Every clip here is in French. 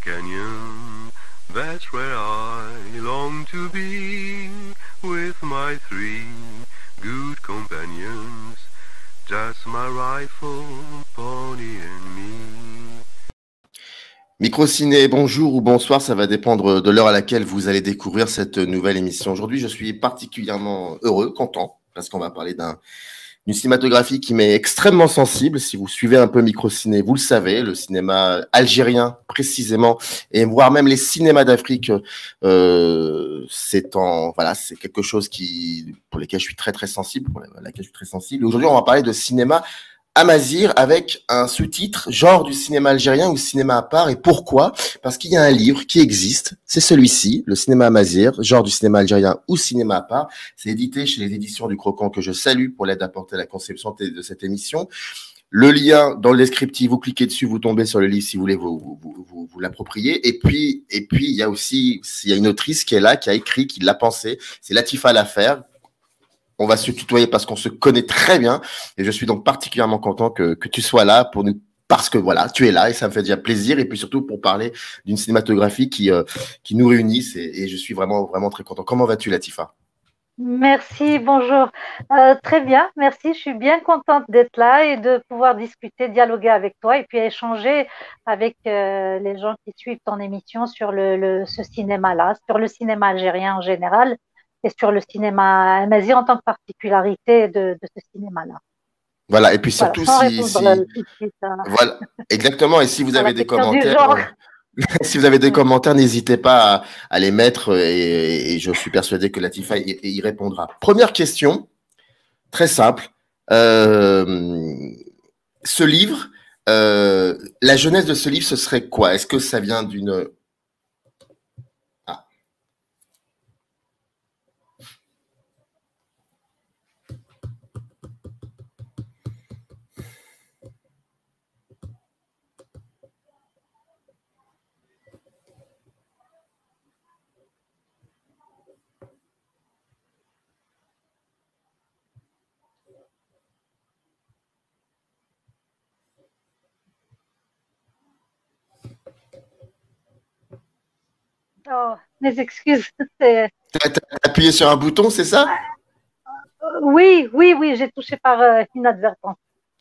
canyon, that's where I long to be, with my three good companions, just my rifle, pony and me. Microciné, bonjour ou bonsoir, ça va dépendre de l'heure à laquelle vous allez découvrir cette nouvelle émission. Aujourd'hui, je suis particulièrement heureux, content, parce qu'on va parler d'une cinématographie qui m'est extrêmement sensible. Si vous suivez un peu Microciné, vous le savez, le cinéma algérien précisément, et voire même les cinémas d'Afrique, c'est quelque chose pour lequel je suis très très sensible, pour laquelle je suis très sensible. Aujourd'hui, on va parler de cinéma Amazir avec un sous-titre, genre du cinéma algérien ou cinéma à part. Et pourquoi? Parce qu'il y a un livre qui existe, c'est celui-ci, le cinéma Amazir, genre du cinéma algérien ou cinéma à part. C'est édité chez les éditions du Croquant, que je salue pour l'aide apportée à la conception de cette émission. Le lien dans le descriptif, vous cliquez dessus, vous tombez sur le livre si vous voulez vous l'approprier. Et puis il y a une autrice qui est là, qui a écrit, qui l'a pensé, c'est Latifa Lafer. On va se tutoyer parce qu'on se connaît très bien et je suis donc particulièrement content que tu sois là pour nous, parce que voilà, tu es là et ça me fait déjà plaisir, et puis surtout pour parler d'une cinématographie qui nous réunisse, et je suis vraiment, vraiment très content. Comment vas-tu, Latifa? Merci, bonjour. Très bien, merci. Je suis bien contente d'être là et de pouvoir discuter, dialoguer avec toi et puis échanger avec les gens qui suivent ton émission sur ce cinéma-là, sur le cinéma algérien en général et sur le cinéma amazigh en tant que particularité de ce cinéma-là. Voilà, et puis surtout voilà, exactement. Et si vous avez des commentaires, si vous avez des commentaires, n'hésitez pas à les mettre, et je suis persuadé que Latifa y répondra. Première question, très simple. Ce livre, la jeunesse de ce livre, ce serait quoi? Est-ce que ça vient d'une... Oh, mes excuses. T'as appuyé sur un bouton, c'est ça? Oui, j'ai touché par inadvertance.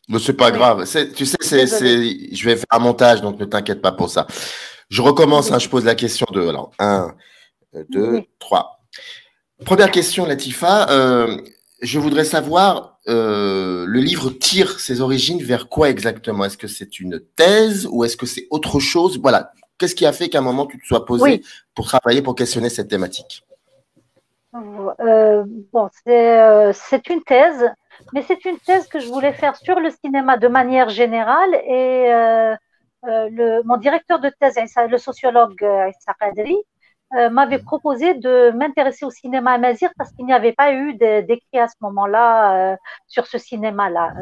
Mais c'est pas grave. Tu sais, je vais faire un montage, donc ne t'inquiète pas pour ça. Je recommence, je pose la question 2. Alors, 1, 2, 3. Première question, Latifa. Je voudrais savoir, le livre tire ses origines vers quoi exactement? Est-ce que c'est une thèse ou est-ce que c'est autre chose? Voilà. Qu'est-ce qui a fait qu'à un moment tu te sois posé pour travailler, pour questionner cette thématique? Bon, c'est une thèse, mais c'est une thèse que je voulais faire sur le cinéma de manière générale, et mon directeur de thèse, le sociologue Issa Qadri, m'avait proposé de m'intéresser au cinéma amazigh parce qu'il n'y avait pas eu d'écrit à ce moment-là sur ce cinéma-là.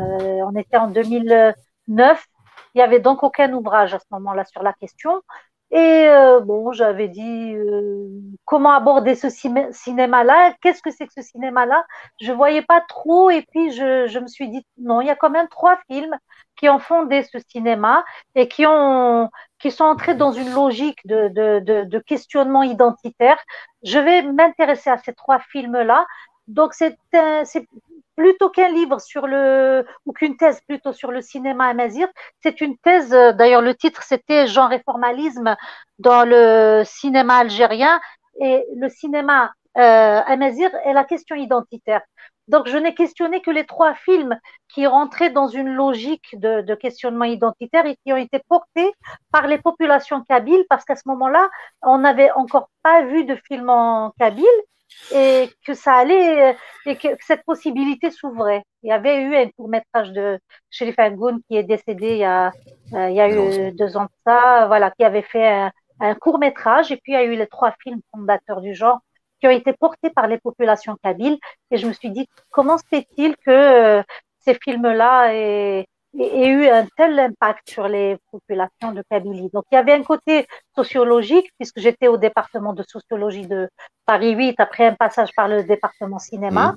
On était en 2009, il n'y avait donc aucun ouvrage à ce moment-là sur la question. Et bon, j'avais dit comment aborder ce cinéma-là, qu'est-ce que c'est que ce cinéma-là? Je ne voyais pas trop, et puis je me suis dit non, il y a quand même 3 films qui ont fondé ce cinéma et qui sont entrés dans une logique de questionnement identitaire. Je vais m'intéresser à ces 3 films-là. Donc c'est plutôt qu'un livre ou qu'une thèse plutôt sur le cinéma amazigh, c'est une thèse, d'ailleurs le titre c'était Genre et formalisme dans le cinéma algérien et le cinéma amazigh et la question identitaire. Donc je n'ai questionné que les 3 films qui rentraient dans une logique de questionnement identitaire et qui ont été portés par les populations kabyles, parce qu'à ce moment-là, on n'avait encore pas vu de film en kabyle, et que ça allait, et que cette possibilité s'ouvrait. Il y avait eu un court-métrage de Cherif Angoun qui est décédé il y a eu 2 ans de ça, voilà, qui avait fait un court-métrage, et puis il y a eu les 3 films fondateurs du genre qui ont été portés par les populations kabyles, et je me suis dit, comment se fait-il que ces films-là aient eu un tel impact sur les populations de Kabylie? Donc, il y avait un côté sociologique, puisque j'étais au département de sociologie de Paris 8, après un passage par le département cinéma.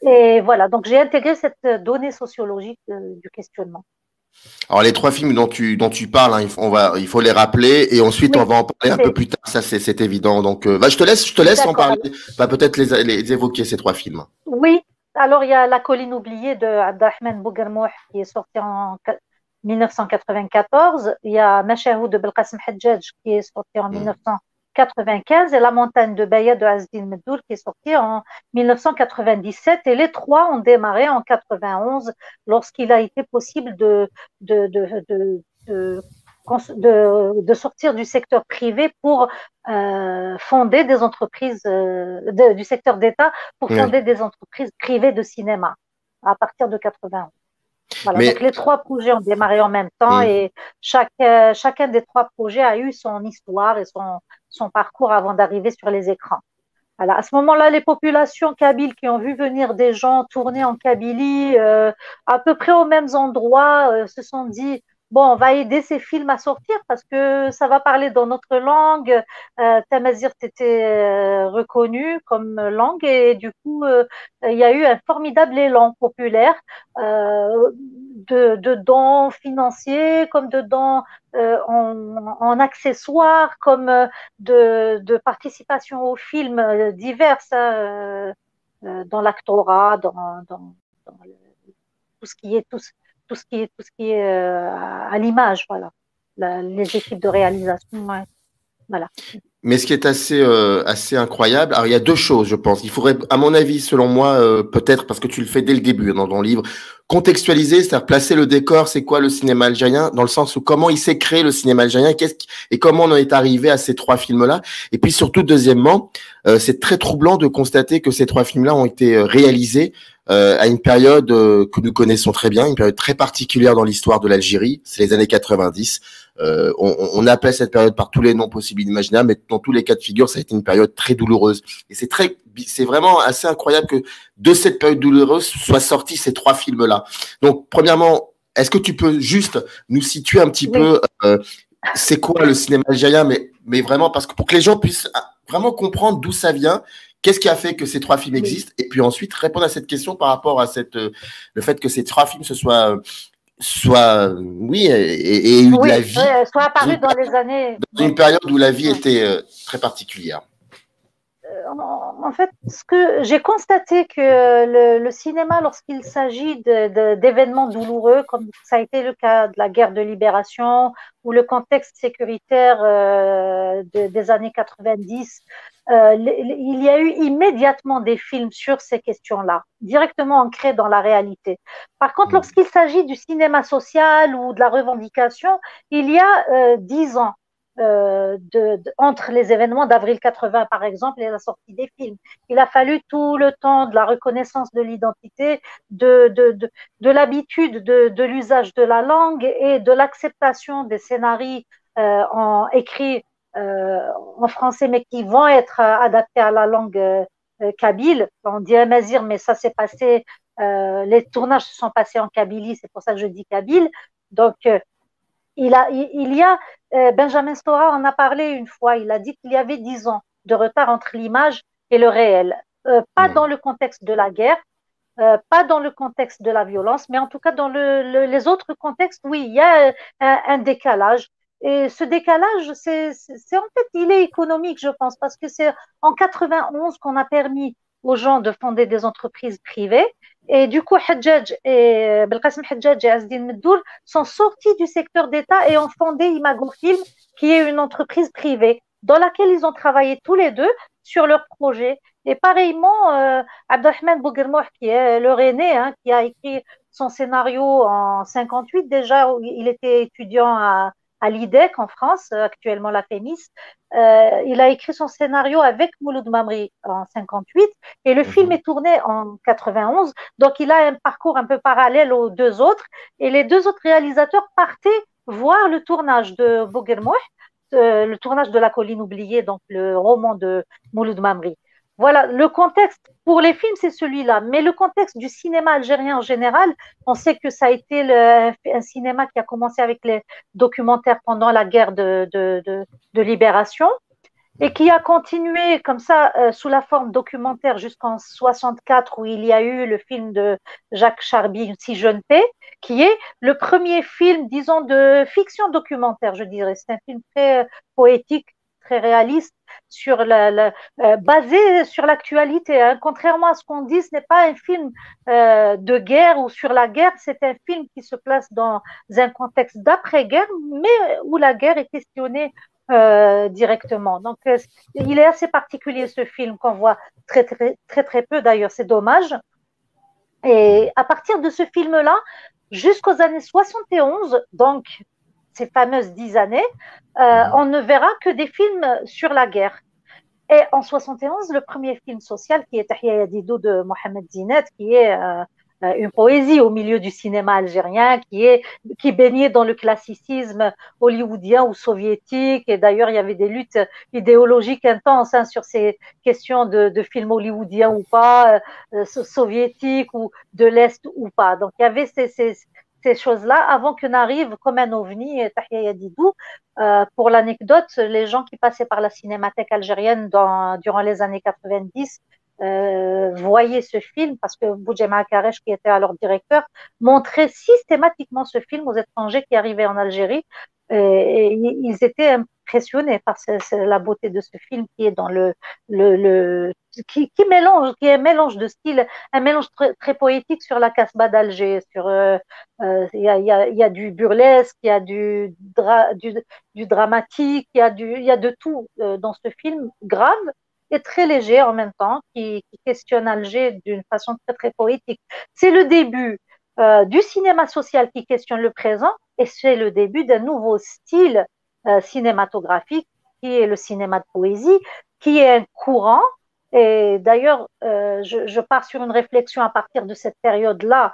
Et voilà, donc j'ai intégré cette donnée sociologique du questionnement. Alors, les trois films dont tu parles, hein, il faut les rappeler et ensuite Oui, on va en parler un peu plus tard. Ça, c'est évident. Donc, je te laisse en parler. Peut-être les évoquer, ces trois films. Oui, alors il y a La colline oubliée de Abdelrahman Bouguermouh qui est sorti en 1994. Il y a Mashahou de Belkacem Hadjadj qui est sorti en 1995 et La montagne de Baya de Azdine Meddour qui est sorti en 1997. Et les trois ont démarré en 91 lorsqu'il a été possible de, de, de, de de sortir du secteur privé pour fonder des entreprises du secteur d'État pour fonder des entreprises privées de cinéma à partir de 91. Voilà, donc les trois projets ont démarré en même temps et chacun des trois projets a eu son histoire et son parcours avant d'arriver sur les écrans. Voilà. À ce moment-là, les populations kabyles qui ont vu venir des gens tourner en Kabylie à peu près aux mêmes endroits se sont dit bon, on va aider ces films à sortir parce que ça va parler dans notre langue. Tamazigh était reconnu comme langue et du coup, il y a eu un formidable élan populaire de dons financiers comme de dons en accessoires, comme de participation aux films divers dans l'actorat, dans tout ce qui est tout ce qui est à l'image, voilà. Les équipes de réalisation, ouais. Voilà. Mais ce qui est assez incroyable, alors il y a deux choses, je pense. Il faudrait, à mon avis, selon moi, peut-être, parce que tu le fais dès le début dans ton livre, contextualiser, c'est-à-dire placer le décor, c'est quoi le cinéma algérien, dans le sens où comment il s'est créé le cinéma algérien, et comment on en est arrivé à ces trois films-là. Et puis surtout, deuxièmement, c'est très troublant de constater que ces trois films-là ont été réalisés à une période que nous connaissons très bien, une période très particulière dans l'histoire de l'Algérie, c'est les années 90. On appelle cette période par tous les noms possibles et imaginables, mais dans tous les cas de figure, ça a été une période très douloureuse. Et c'est vraiment assez incroyable que de cette période douloureuse soient sortis ces trois films-là. Donc, premièrement, est-ce que tu peux juste nous situer un petit peu c'est quoi le cinéma algérien, mais vraiment, parce que pour que les gens puissent vraiment comprendre d'où ça vient, qu'est-ce qui a fait que ces trois films existent, et puis ensuite répondre à cette question par rapport à le fait que ces trois films soit eu de la vie, soit apparu dans les années dans une période où la vie était très particulière. En fait, ce que j'ai constaté que le cinéma, lorsqu'il s'agit d'événements douloureux, comme ça a été le cas de la guerre de libération ou le contexte sécuritaire des années 90, il y a eu immédiatement des films sur ces questions-là, directement ancrés dans la réalité. Par contre, lorsqu'il s'agit du cinéma social ou de la revendication, il y a 10 ans, entre les événements d'avril 80 par exemple et la sortie des films. Il a fallu tout le temps de la reconnaissance de l'identité, de l'habitude de l'usage de la langue et de l'acceptation des scénarios écrits en français mais qui vont être adaptés à la langue kabyle. On dit amazigh, mais ça s'est passé, les tournages se sont passés en Kabylie, c'est pour ça que je dis kabyle. Donc il y a Benjamin Stora en a parlé une fois, il a dit qu'il y avait 10 ans de retard entre l'image et le réel. Pas dans le contexte de la guerre, pas dans le contexte de la violence, mais en tout cas dans les autres contextes, oui, il y a un décalage. Et ce décalage, c'est en fait, il est économique, je pense, parce que c'est en 91 qu'on a permis aux gens de fonder des entreprises privées. Et du coup, Hadjadj et Belkacem Hadjadj et Azdine Meddour sont sortis du secteur d'État et ont fondé Imago Film, qui est une entreprise privée, dans laquelle ils ont travaillé tous les deux sur leur projet. Et pareillement, Abdelrahman Bouguermouh, qui est leur aîné, qui a écrit son scénario en 58 déjà, il était étudiant à l'IDEC en France, actuellement la FEMIS. Il a écrit son scénario avec Mouloud Mamri en 58 et le film est tourné en 91. Donc, il a un parcours un peu parallèle aux deux autres. Et les deux autres réalisateurs partaient voir le tournage de Bouguermouh, le tournage de La colline oubliée, donc le roman de Mouloud Mamri. Voilà, le contexte pour les films, c'est celui-là. Mais le contexte du cinéma algérien en général, on sait que ça a été un cinéma qui a commencé avec les documentaires pendant la guerre de libération. et qui a continué comme ça sous la forme documentaire jusqu'en 64 où il y a eu le film de Jacques Charby, Si jeune paix, qui est le premier film, disons, de fiction documentaire, je dirais. C'est un film très poétique, très réaliste, basé sur l'actualité. Hein. Contrairement à ce qu'on dit, ce n'est pas un film de guerre ou sur la guerre, c'est un film qui se place dans un contexte d'après-guerre, mais où la guerre est questionnée directement. Donc, il est assez particulier ce film qu'on voit très peu d'ailleurs, c'est dommage. Et à partir de ce film-là, jusqu'aux années 71, donc ces fameuses 10 années, on ne verra que des films sur la guerre. Et en 71, le premier film social qui est Tahia Yadidou de Mohamed Zinat, qui est une poésie au milieu du cinéma algérien, qui baignait dans le classicisme hollywoodien ou soviétique. Et d'ailleurs, il y avait des luttes idéologiques intenses hein, sur ces questions de films hollywoodiens ou pas, soviétiques ou de l'Est ou pas. Donc, il y avait ces choses-là avant que n'arrive comme un ovni Tahia Yadidou. Pour l'anecdote, les gens qui passaient par la cinémathèque algérienne durant les années 90 voyaient ce film parce que Boudjema Karesh, qui était alors directeur, montrait systématiquement ce film aux étrangers qui arrivaient en Algérie et ils étaient impressionnés par la beauté de ce film qui est dans qui est un mélange de style, un mélange très poétique sur la Casbah d'Alger, il y a du burlesque, il y a du dramatique, il y a de tout dans ce film grave et très léger en même temps, qui questionne Alger d'une façon très poétique. C'est le début du cinéma social qui questionne le présent et c'est le début d'un nouveau style cinématographique qui est le cinéma de poésie, qui est un courant. Et d'ailleurs, je pars sur une réflexion à partir de cette période-là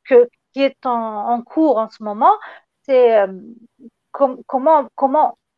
qui est en cours en ce moment. C'est comment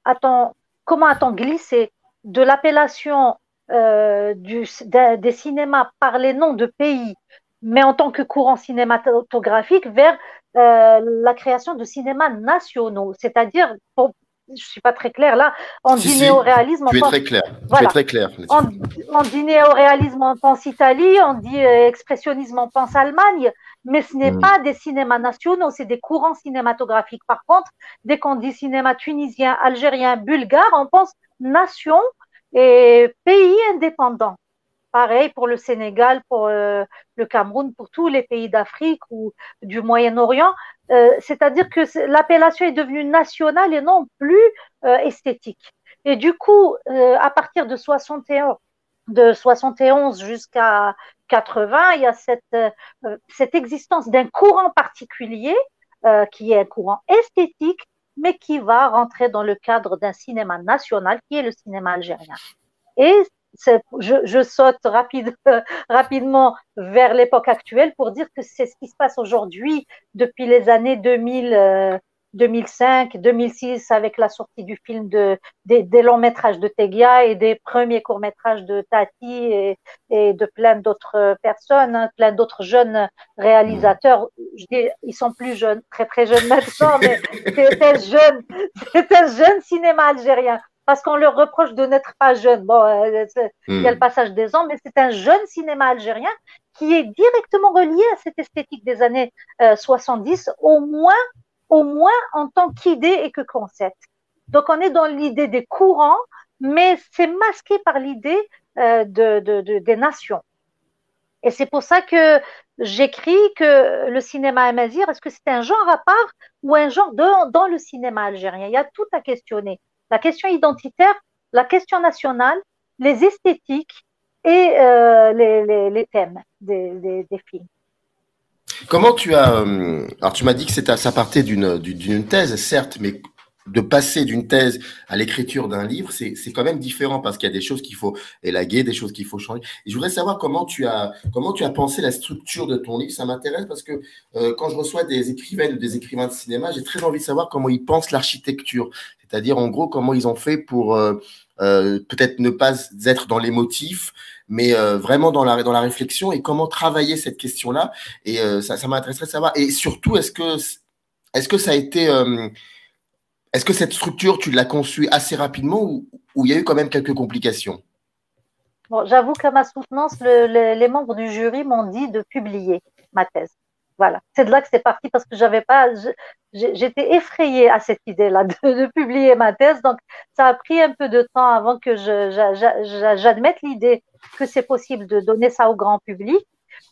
a-t-on glissé de l'appellation des cinémas par les noms de pays, mais en tant que courant cinématographique, vers la création de cinémas nationaux. C'est-à-dire, je ne suis pas très claire là, en dit néo-réalisme. Tu es très clair. Voilà. Tu es très clair. On dit néo-réalisme, on pense Italie, on dit expressionnisme, on pense Allemagne, mais ce n'est pas des cinémas nationaux, c'est des courants cinématographiques. Par contre, dès qu'on dit cinéma tunisien, algérien, bulgare, on pense nation et pays indépendants. Pareil pour le Sénégal, pour le Cameroun, pour tous les pays d'Afrique ou du Moyen-Orient. C'est-à-dire que l'appellation est devenue nationale et non plus esthétique. Et du coup, à partir de 71 jusqu'à 80, il y a cette existence d'un courant particulier qui est un courant esthétique, mais qui va rentrer dans le cadre d'un cinéma national qui est le cinéma algérien. Et je saute rapidement vers l'époque actuelle pour dire que c'est ce qui se passe aujourd'hui depuis les années 2000, 2005, 2006 avec la sortie du film des longs métrages de Tegia et des premiers courts métrages de Tati et de plein d'autres personnes, hein, plein d'autres jeunes réalisateurs. Je dis, ils sont plus jeunes, très jeunes maintenant, mais c'est un jeune cinéma algérien. Parce qu'on leur reproche de n'être pas jeune. Bon, il y a le passage des ans, mais c'est un jeune cinéma algérien qui est directement relié à cette esthétique des années 70, au moins en tant qu'idée et que concept. Donc, on est dans l'idée des courants, mais c'est masqué par l'idée des nations. Et c'est pour ça que j'écris que le cinéma amazigh, est-ce que c'est un genre à part ou un genre dans le cinéma algérien? Il y a tout à questionner. La question identitaire, la question nationale, les esthétiques et les thèmes des films. Comment tu as... alors, tu m'as dit que ça partait d'une thèse, certes, mais de passer d'une thèse à l'écriture d'un livre, c'est quand même différent parce qu'il y a des choses qu'il faut élaguer, des choses qu'il faut changer. Et je voudrais savoir comment tu as pensé la structure de ton livre. Ça m'intéresse parce que quand je reçois des écrivaines ou des écrivains de cinéma, j'ai très envie de savoir comment ils pensent l'architecture. C'est-à-dire, en gros, comment ils ont fait pour peut-être ne pas être dans l'émotif, mais vraiment dans la réflexion et comment travailler cette question-là. Et ça m'intéresserait de savoir. Et surtout, est-ce que ça a été... Est-ce que cette structure, tu l'as conçue assez rapidement ou il y a eu quand même quelques complications? Bon, j'avoue qu'à ma soutenance, les membres du jury m'ont dit de publier ma thèse. Voilà, c'est de là que c'est parti parce que j'étais effrayée à cette idée-là de publier ma thèse. Donc, ça a pris un peu de temps avant que j'admette l'idée que c'est possible de donner ça au grand public.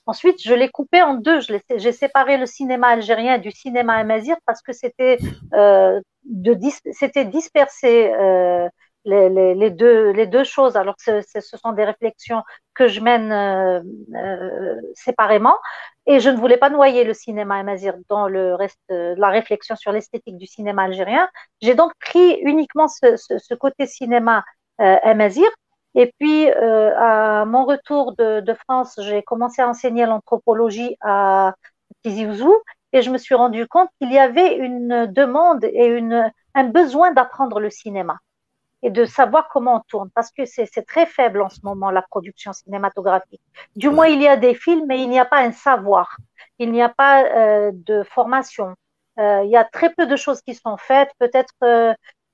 Ensuite, je l'ai coupé en deux. J'ai séparé le cinéma algérien du cinéma amazigh parce que c'était dispersé les deux choses, alors que ce sont des réflexions que je mène séparément. Et je ne voulais pas noyer le cinéma amazigh dans le reste de la réflexion sur l'esthétique du cinéma algérien. J'ai donc pris uniquement ce côté cinéma amazigh. Et puis, à mon retour de France, j'ai commencé à enseigner l'anthropologie à Tizi Ouzou et je me suis rendu compte qu'il y avait une demande et un besoin d'apprendre le cinéma et de savoir comment on tourne, parce que c'est très faible en ce moment, la production cinématographique. Du moins, il y a des films, mais il n'y a pas un savoir, il n'y a pas de formation. Il y a très peu de choses qui sont faites, peut-être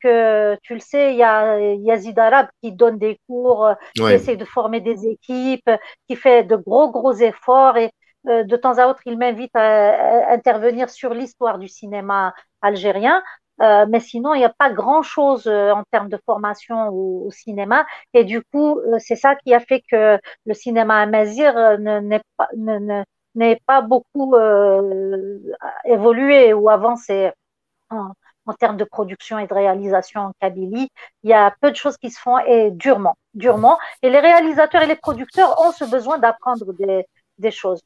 que tu le sais, il y a Yazid Arab qui donne des cours, qui essaie de former des équipes, qui fait de gros efforts et de temps à autre, il m'invite à intervenir sur l'histoire du cinéma algérien. Mais sinon, il n'y a pas grand-chose en termes de formation au cinéma. Et du coup, c'est ça qui a fait que le cinéma amazigh n'est pas beaucoup évolué ou avancé en termes de production et de réalisation en Kabylie. Il y a peu de choses qui se font et durement. Et les réalisateurs et les producteurs ont ce besoin d'apprendre des choses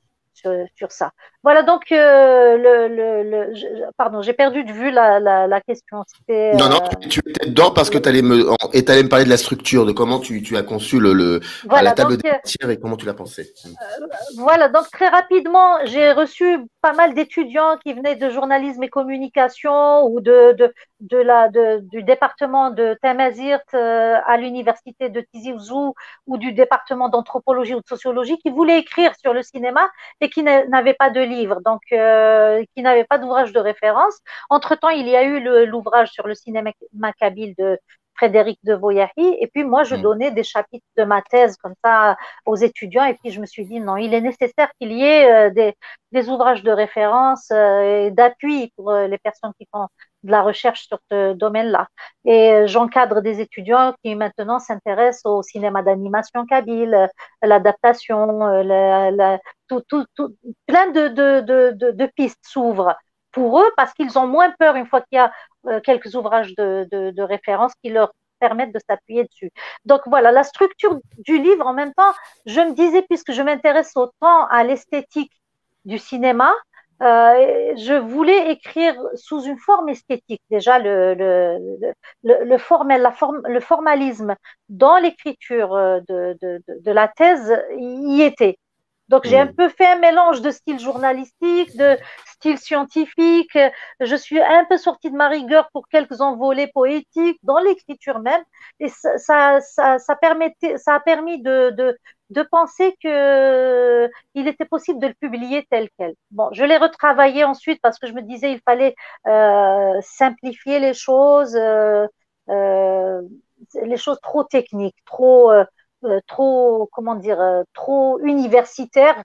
sur ça. Voilà, donc, pardon, j'ai perdu de vue la question. Non, tu étais dedans parce que tu allais me parler de la structure, de comment tu as conçu la table des matières et comment tu l'as pensé. Voilà, donc très rapidement, j'ai reçu pas mal d'étudiants qui venaient de journalisme et communication ou du département de Tamazirt à l'université de Tizi Ouzou ou du département d'anthropologie ou de sociologie qui voulaient écrire sur le cinéma et qui n'avaient pas de livre, donc qui n'avaient pas d'ouvrage de référence. Entre-temps, il y a eu l'ouvrage sur le cinéma kabyle de Frédéric de Voyahi, et puis moi, je donnais des chapitres de ma thèse comme ça aux étudiants, et puis je me suis dit, non, il est nécessaire qu'il y ait des ouvrages de référence et d'appui pour les personnes qui font de la recherche sur ce domaine-là. Et j'encadre des étudiants qui maintenant s'intéressent au cinéma d'animation kabyle, l'adaptation, plein de pistes s'ouvrent pour eux parce qu'ils ont moins peur une fois qu'il y a quelques ouvrages de référence qui leur permettent de s'appuyer dessus. Donc voilà, la structure du livre, en même temps, je me disais, puisque je m'intéresse autant à l'esthétique du cinéma, je voulais écrire sous une forme esthétique. Déjà, le formalisme dans l'écriture de la thèse y était. Donc, j'ai un peu fait un mélange de style journalistique, de style scientifique. Je suis un peu sortie de ma rigueur pour quelques envolées poétiques dans l'écriture même. Et ça a permis de penser qu'il était possible de le publier tel quel. Bon, je l'ai retravaillé ensuite parce que je me disais il fallait simplifier les choses trop techniques, trop universitaire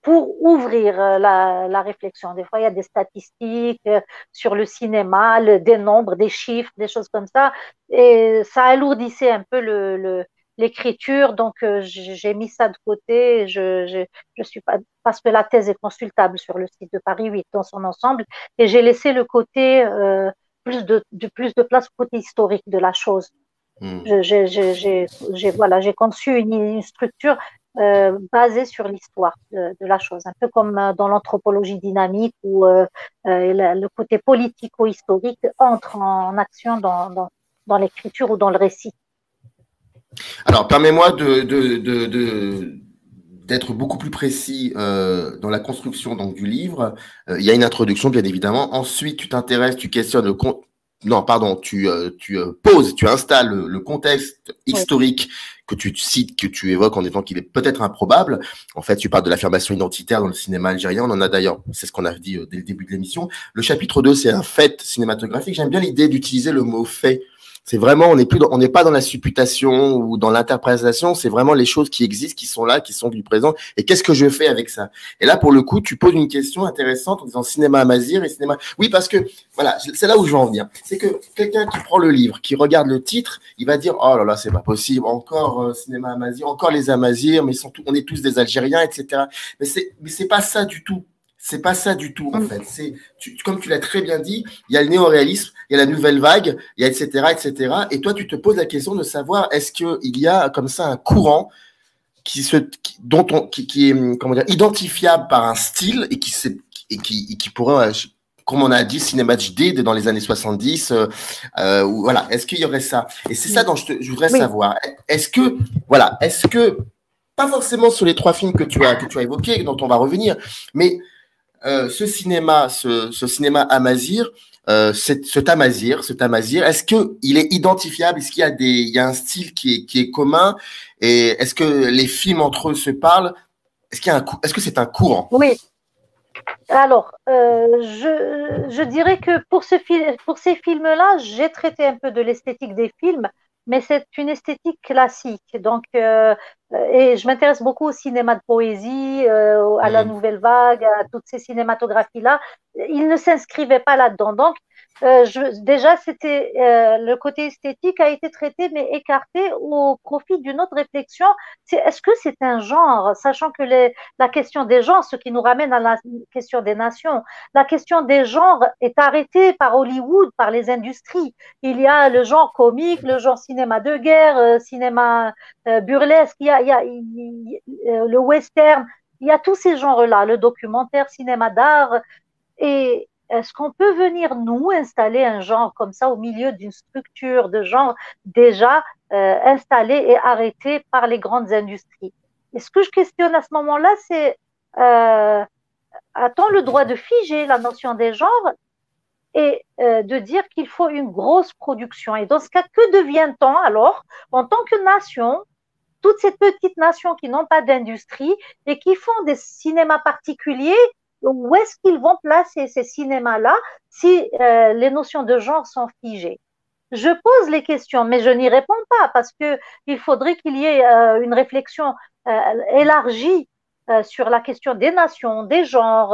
pour ouvrir la réflexion. Des fois, il y a des statistiques sur le cinéma, des nombres, des chiffres, des choses comme ça, et ça alourdissait un peu l'écriture, donc j'ai mis ça de côté. Je suis pas, parce que la thèse est consultable sur le site de Paris 8 dans son ensemble, et j'ai laissé le côté plus de place au côté historique de la chose. J'ai conçu une structure basée sur l'histoire de la chose, un peu comme dans l'anthropologie dynamique où le côté politico-historique entre en action dans l'écriture ou dans le récit. Alors, permets-moi d'être beaucoup plus précis dans la construction donc, du livre. Il y a une introduction, bien évidemment. Ensuite, tu t'intéresses, tu questionnes non, pardon, tu poses, tu installes le contexte historique que tu cites, que tu évoques en disant qu'il est peut-être improbable. En fait, tu parles de l'affirmation identitaire dans le cinéma algérien. On en a d'ailleurs, c'est ce qu'on a dit dès le début de l'émission. Le chapitre 2, c'est un fait cinématographique. J'aime bien l'idée d'utiliser le mot fait. C'est vraiment, on n'est pas dans la supputation ou dans l'interprétation, c'est vraiment les choses qui existent, qui sont là, qui sont du présent. Et qu'est-ce que je fais avec ça? Et là, pour le coup, tu poses une question intéressante en disant cinéma amazir et cinéma. Oui, parce que, voilà, c'est là où je veux en venir. C'est que quelqu'un qui prend le livre, qui regarde le titre, il va dire, oh là là, c'est pas possible, encore cinéma amazir, encore les amazirs, mais on est tous des Algériens, etc. Mais c'est pas ça du tout. C'est pas ça du tout, en fait. Comme tu l'as très bien dit, il y a le néoréalisme, il y a la nouvelle vague, il y a etc., etc. Et toi, tu te poses la question de savoir est-ce qu'il y a comme ça un courant qui est comment dire, identifiable par un style et qui pourrait, comme on a dit, cinéma JD dans les années 70, voilà. Est-ce qu'il y aurait ça? Et c'est ça dont je voudrais savoir. Est-ce que, pas forcément sur les 3 films que tu as évoqués, dont on va revenir, mais ce cinéma amazir, cet amazir, est-ce qu'il est identifiable? Est-ce qu'il y a un style qui est commun? Et est-ce que les films entre eux se parlent? Est-ce que c'est un courant? Oui. Alors, je dirais que pour ces films-là, j'ai traité un peu de l'esthétique des films, mais c'est une esthétique classique. Donc, et je m'intéresse beaucoup au cinéma de poésie, à la nouvelle vague, à toutes ces cinématographies-là. Ils ne s'inscrivaient pas là-dedans. Donc, déjà, le côté esthétique a été traité, mais écarté au profit d'une autre réflexion. Est-ce que c'est un genre, sachant que la question des genres, ce qui nous ramène à la question des nations, la question des genres est arrêtée par Hollywood, par les industries. Il y a le genre comique, le genre cinéma de guerre, cinéma burlesque, il y a le western, il y a tous ces genres-là, le documentaire, cinéma d'art. Et est-ce qu'on peut venir, nous, installer un genre comme ça au milieu d'une structure de genre déjà installée et arrêtée par les grandes industries? Et ce que je questionne à ce moment-là, c'est a-t-on le droit de figer la notion des genres et de dire qu'il faut une grosse production? Et dans ce cas, que devient-on alors en tant que nation, toutes ces petites nations qui n'ont pas d'industrie et qui font des cinémas particuliers? Où est-ce qu'ils vont placer ces cinémas-là si les notions de genre sont figées? Je pose les questions, mais je n'y réponds pas parce qu'il faudrait qu'il y ait une réflexion élargie sur la question des nations, des genres,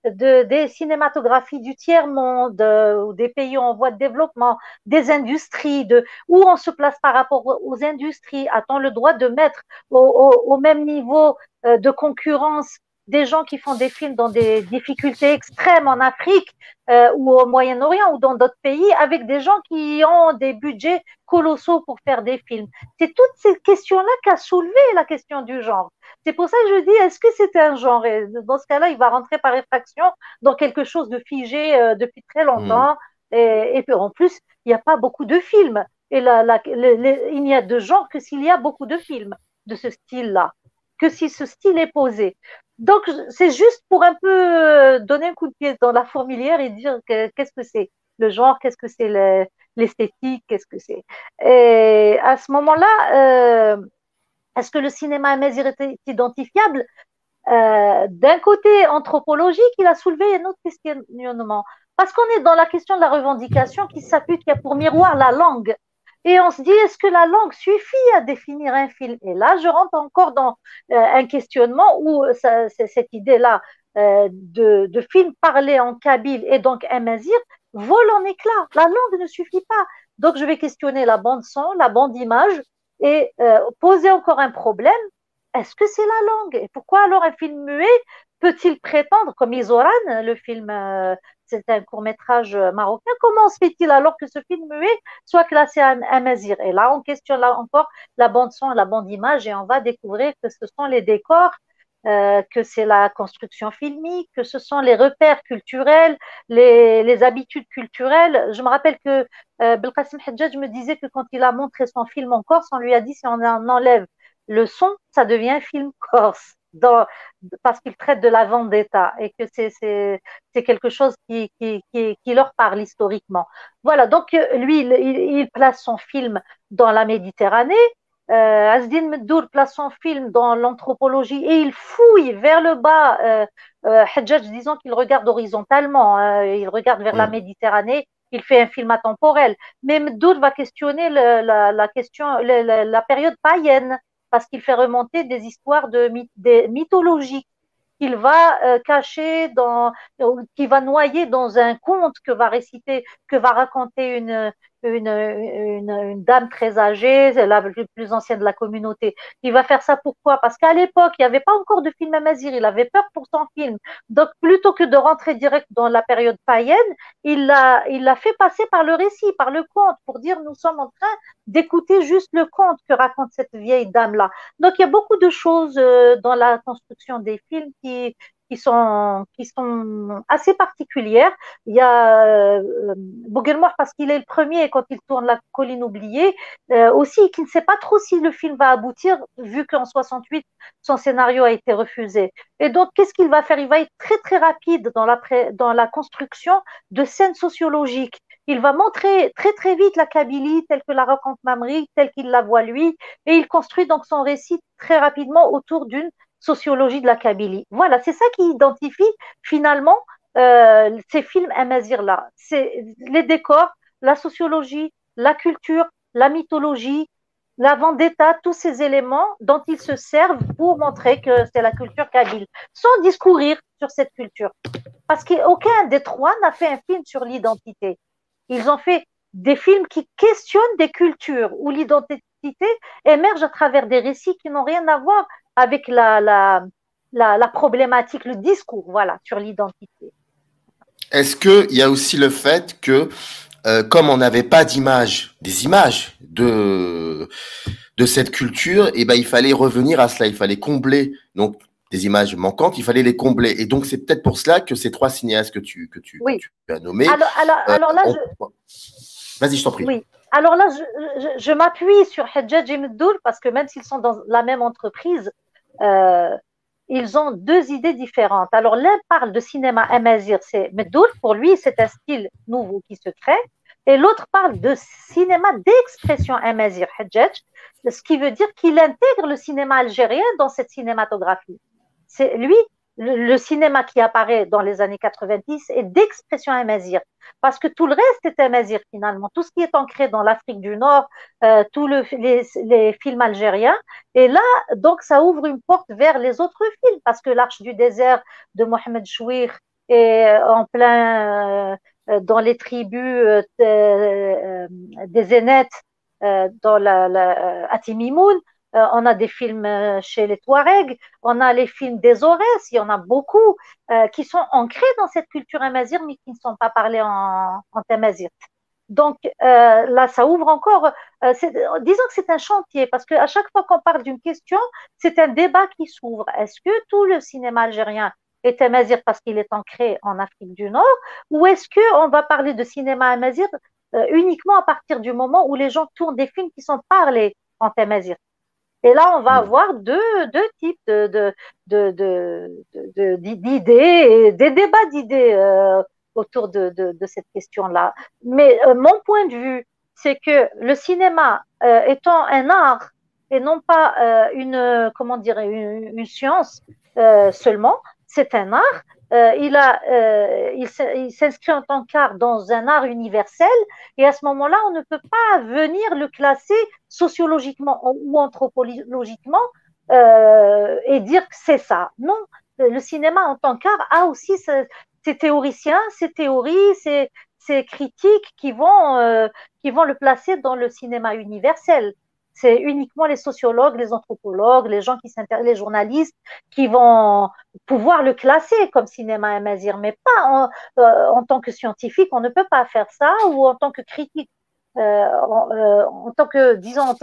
des cinématographies du tiers-monde, ou des pays en voie de développement, des industries, où on se place par rapport aux industries. A-t-on le droit de mettre au même niveau de concurrence des gens qui font des films dans des difficultés extrêmes en Afrique ou au Moyen-Orient ou dans d'autres pays avec des gens qui ont des budgets colossaux pour faire des films? C'est toutes ces questions-là qu'a soulevé la question du genre. C'est pour ça que je dis, est-ce que c'est un genre? Et dans ce cas-là, il va rentrer par effraction dans quelque chose de figé depuis très longtemps. Et puis en plus, il n'y a pas beaucoup de films. Et il n'y a de genre que s'il y a beaucoup de films de ce style-là, que si ce style est posé. Donc, c'est juste pour un peu donner un coup de pied dans la fourmilière et dire qu'est-ce que c'est le genre, qu'est-ce que c'est l'esthétique, qu'est-ce que c'est. Et à ce moment-là, est-ce que le cinéma amazigh est identifiable? D'un côté anthropologique, il a soulevé un autre questionnement. Parce qu'on est dans la question de la revendication qui s'appuie, qui a pour miroir la langue. Et on se dit, est-ce que la langue suffit à définir un film? Et là, je rentre encore dans un questionnement où cette idée-là de film parlé en kabyle et donc amazigh vole en éclats. La langue ne suffit pas. Donc, je vais questionner la bande son, la bande image et poser encore un problème. Est-ce que c'est la langue? Et pourquoi alors un film muet peut-il prétendre, comme Isoran, le film, c'est un court-métrage marocain, comment se fait-il alors que ce film muet soit classé amazigh? Et là, on questionne là encore la bande-son et la bande-image et on va découvrir que ce sont les décors, que c'est la construction filmique, que ce sont les repères culturels, les habitudes culturelles. Je me rappelle que Belkacem Hadjadj me disait que quand il a montré son film en Corse, on lui a dit si on en enlève le son, ça devient un film corse. parce qu'il traite de la vendetta et que c'est quelque chose qui leur parle historiquement. Voilà, donc lui, il place son film dans la Méditerranée. Azdin Meddour place son film dans l'anthropologie et il fouille vers le bas. Hajjaj, disons qu'il regarde horizontalement, il regarde vers la Méditerranée, il fait un film atemporel. Mais Meddour va questionner la question, la période païenne, parce qu'il fait remonter des histoires des mythologiques qu'il va cacher qui va noyer dans un conte que va réciter, que va raconter une dame très âgée, la plus ancienne de la communauté. Il va faire ça pourquoi? Parce qu'à l'époque, il n'y avait pas encore de film amazigh, il avait peur pour son film. Donc, plutôt que de rentrer direct dans la période païenne, il l'a fait passer par le récit, par le conte, pour dire nous sommes en train d'écouter juste le conte que raconte cette vieille dame-là. Donc, il y a beaucoup de choses dans la construction des films qui sont assez particulières. Il y a Bouguermoir parce qu'il est le premier quand il tourne La colline oubliée, aussi qui ne sait pas trop si le film va aboutir vu qu'en 68 son scénario a été refusé. Et donc qu'est-ce qu'il va faire? Il va être très très rapide dans la construction de scènes sociologiques. Il va montrer très très vite la Kabylie telle que la raconte Mamri, telle qu'il la voit lui, et il construit donc son récit très rapidement autour d'une sociologie de la Kabylie. Voilà, c'est ça qui identifie finalement ces films amazirs-là. C'est les décors, la sociologie, la culture, la mythologie, la vendetta, tous ces éléments dont ils se servent pour montrer que c'est la culture kabyle, sans discourir sur cette culture. Parce qu'aucun des trois n'a fait un film sur l'identité. Ils ont fait des films qui questionnent des cultures où l'identité émerge à travers des récits qui n'ont rien à voir avec la problématique, le discours, voilà, sur l'identité. Est-ce qu'il y a aussi le fait que, comme on n'avait pas des images de cette culture, et ben, il fallait revenir à cela, il fallait combler donc des images manquantes, il fallait les combler. Et donc, c'est peut-être pour cela que ces trois cinéastes que tu as nommés… Alors là, vas-y, je t'en prie. Oui. Alors là, je m'appuie sur Hajjaj et Meddour parce que même s'ils sont dans la même entreprise, ils ont deux idées différentes. Alors l'un parle de cinéma amazigh, c'est Meddour, pour lui c'est un style nouveau qui se crée, et l'autre parle de cinéma d'expression amazigh, Hajjaj, ce qui veut dire qu'il intègre le cinéma algérien dans cette cinématographie. C'est lui, le cinéma qui apparaît dans les années 90 est d'expression amazigh, parce que tout le reste est amazigh finalement, tout ce qui est ancré dans l'Afrique du Nord, tous les films algériens, et là, donc ça ouvre une porte vers les autres films, parce que l'Arche du désert de Mohamed Chouir est en plein dans les tribus des Zénètes, dans à Timimoun. On a des films chez les Touaregs, on a les films des Aurès, il y en a beaucoup qui sont ancrés dans cette culture amazigh, mais qui ne sont pas parlés en tamazight. Donc là, ça ouvre encore, disons que c'est un chantier, parce qu'à chaque fois qu'on parle d'une question, c'est un débat qui s'ouvre. Est-ce que tout le cinéma algérien est amazigh parce qu'il est ancré en Afrique du Nord, ou est-ce qu'on va parler de cinéma amazigh uniquement à partir du moment où les gens tournent des films qui sont parlés en tamazight? Et là, on va avoir deux types d'idées, des débats d'idées autour de cette question-là. Mais mon point de vue, c'est que le cinéma étant un art et non pas une science seulement, c'est un art. Il s'inscrit en tant qu'art dans un art universel, et à ce moment-là, on ne peut pas venir le classer sociologiquement ou anthropologiquement et dire que c'est ça. Non, le cinéma en tant qu'art a aussi ses théoriciens, ses théories, ses critiques qui vont le placer dans le cinéma universel. C'est uniquement les sociologues, les anthropologues, les gens les journalistes qui vont pouvoir le classer comme cinéma amazigh, mais pas en tant que scientifique, on ne peut pas faire ça, ou en tant que critique, en tant que, disons,